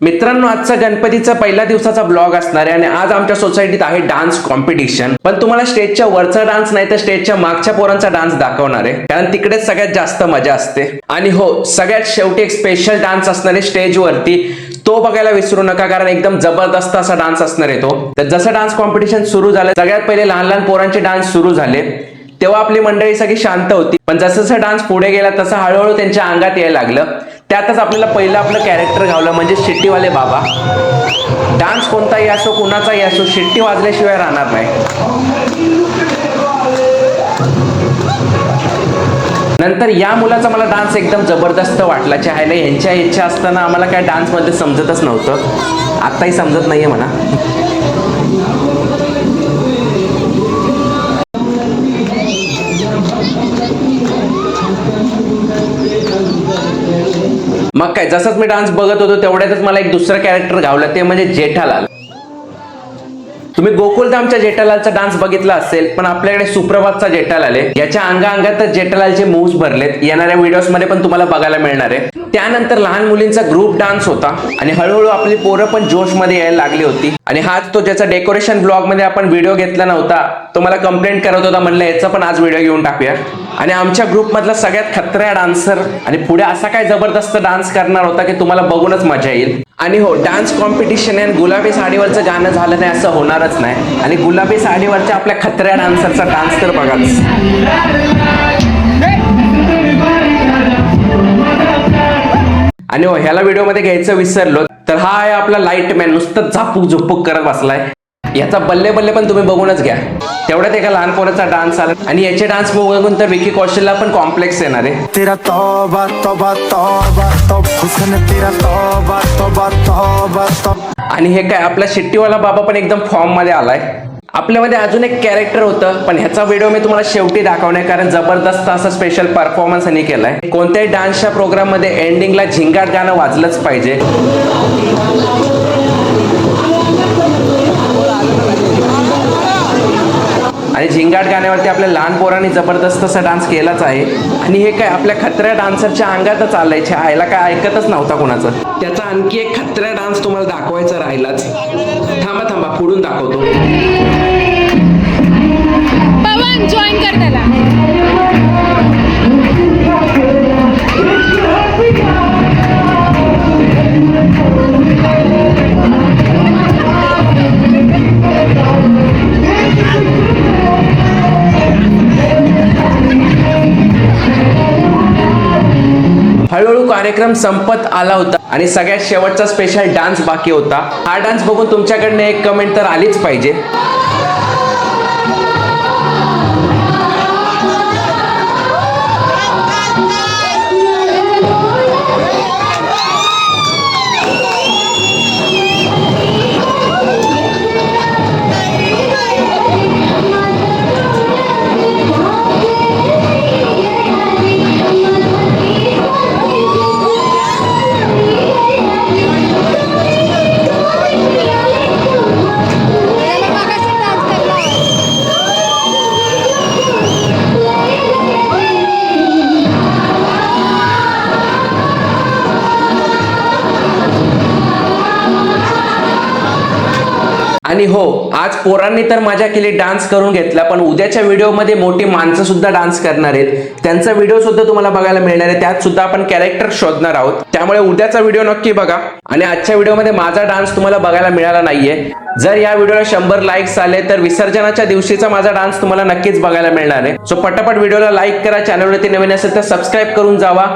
मित्रांनो, आजचा गणपतीचा पहिल्या दिवसाचा ब्लॉग असणार आहे आणि आज आमच्या सोसायटीत आहे डान्स कॉम्पिटिशन. पण तुम्हाला स्टेजच्या वरचा डान्स नाही तर स्टेजच्या मागच्या पोरांचा डान्स दाखवणार आहे, कारण तिकडेच सगळ्यात जास्त मजा असते. आणि हो, सगळ्यात शेवटी एक स्पेशल डान्स असणार आहे स्टेजवरती, तो बघायला विसरू नका, कारण एकदम जबरदस्त असा डान्स असणार आहे तो. तर जसं डान्स कॉम्पिटिशन सुरू झालं, सगळ्यात पहिले लहान लहान पोरांचे डान्स सुरू झाले, तेव्हा आपली मंडळी सगळी शांत होती. पण जसं जसं डान्स पुढे गेला तसं हळूहळू त्यांच्या अंगात यायला लागलं. त्यातच आपल्याला पहिलं आपलं कॅरेक्टर घावलं, म्हणजे शिट्टीवाले बाबा. डान्स कोणताही असो, कुणाचाही असो, शिट्टी वाजल्याशिवाय राहणार नाही. नंतर या मुलाचा मला डान्स एकदम जबरदस्त वाटला. चाहायला यांच्या इच्छा असताना आम्हाला काय डान्स मध्ये समजतच नव्हतं, आताही समजत नाहीये म्हणा. मग काय, जसंच मी डान्स बघत होतो तेवढ्यातच मला एक दुसरं कॅरेक्टर घावलं, ते म्हणजे जेठालाल. तुम्ही गोकुलधामच्या जेठालालचा डान्स बघितला असेल, पण आपल्याकडे सुप्रभातचा जेठालाल आहे. याच्या अंगाअंगातच जेठालालचे मूव्स भरलेत, येणाऱ्या व्हिडिओज मध्ये पण तुम्हाला बघायला मिळणार आहे. त्यानंतर लहान मुलींचा ग्रुप डान्स होता आणि हळूहळू आपली पोरं पण जोश मध्ये यायला लागली होती. आणि हाच तो ज्याचा डेकोरेशन ब्लॉग मध्ये आपण व्हिडिओ घेतला नव्हता, तो मला कंप्लेंट करत होता, म्हणलं याचा पण आज व्हिडिओ घेऊन टाकूया. आणि आमच्या ग्रुप मधला सगळ्यात खतऱ्या डान्सर आणि पुढे असा काय जबरदस्त डान्स करणार होता की तुम्हाला बघूनच मजा येईल. आणि हो, डान्स कॉम्पिटिशन आहे, गुलाबी साडीवरचं गाणं झालं नाही असं होणारच नाही. आणि गुलाबी साडीवरच्या आपल्या खतऱ्या डान्सरचा डान्स तर बघाच. आणि हो, ह्याला व्हिडिओ मध्ये घ्यायचं विसरलो, तर हा आहे आपला लाईटमॅन, नुसतं झापूक झुपूक करत बसलाय. याचा बल्ले बल्ले पण तुम्ही बघूनच घ्या. तेवढ्यात एका लहान पोराचा डान्स आला आणि याचे डान्स बघून तर विकी कौशलला पण कॉम्प्लेक्स येणार आहे. तेरा तौबा तौबा तौबा तौबा हुस्न तेरा तौबा तौबा तौबा तौबा. आणि हे काय, आपला शिट्टीवाला बाबा पण एकदम फॉर्म मध्ये आलाय. आपल्यामध्ये अजून एक कॅरेक्टर होतं, पण ह्याचा व्हिडिओ मी तुम्हाला शेवटी दाखवणार, कारण जबरदस्त असा स्पेशल परफॉर्मन्स यांनी केलाय. कोणत्याही डान्सच्या प्रोग्राम मध्ये एंडिंगला झिंगाट गाणं वाजलंच पाहिजे. आणि झिंगाट गाण्यावरती आपल्या लहान पोरांनी जबरदस्त असा डान्स केलाच आहे. आणि हे काय, आपल्या खतऱ्या डान्सरच्या अंगातच आलंय. आयला काय ऐकतच नव्हता कोणाचं. त्याचा आणखी एक खतऱ्या डान्स तुम्हाला दाखवायचा राहिलाच. थांबा थांबा, पुढून दाखवतो. पवन जॉईन कर त्याला. हळूहळू कार्यक्रम संपत आला होता आणि सगळ्यात शेवटचा स्पेशल डान्स बाकी होता. हा डान्स बघून तुमच्याकडनं एक कमेंट तर आलीच पाहिजे. आणि हो, आज पोरांनी तर मजा केली, डान्स करून घेतला, पण उद्याच्या व्हिडिओमध्ये मोठी माणसं सुद्धा डान्स करणार आहेत. त्यांचा व्हिडिओ सुद्धा तुम्हाला बघायला मिळणार आहे. त्यात सुद्धा आपण कॅरेक्टर शोधणार आहोत, त्यामुळे उद्याचा व्हिडिओ नक्की बघा. आणि आजच्या व्हिडिओमध्ये माझा डान्स तुम्हाला बघायला मिळाला नाहीये. जर या व्हिडिओला 100 लाईक्स आले तर विसर्जनाच्या दिवशीचा माझा डान्स तुम्हाला नक्कीच बघायला मिळणार आहे. सो पटापट व्हिडिओला लाईक करा, चॅनलवरती नवीन असेल तर सबस्क्राईब करून जावा.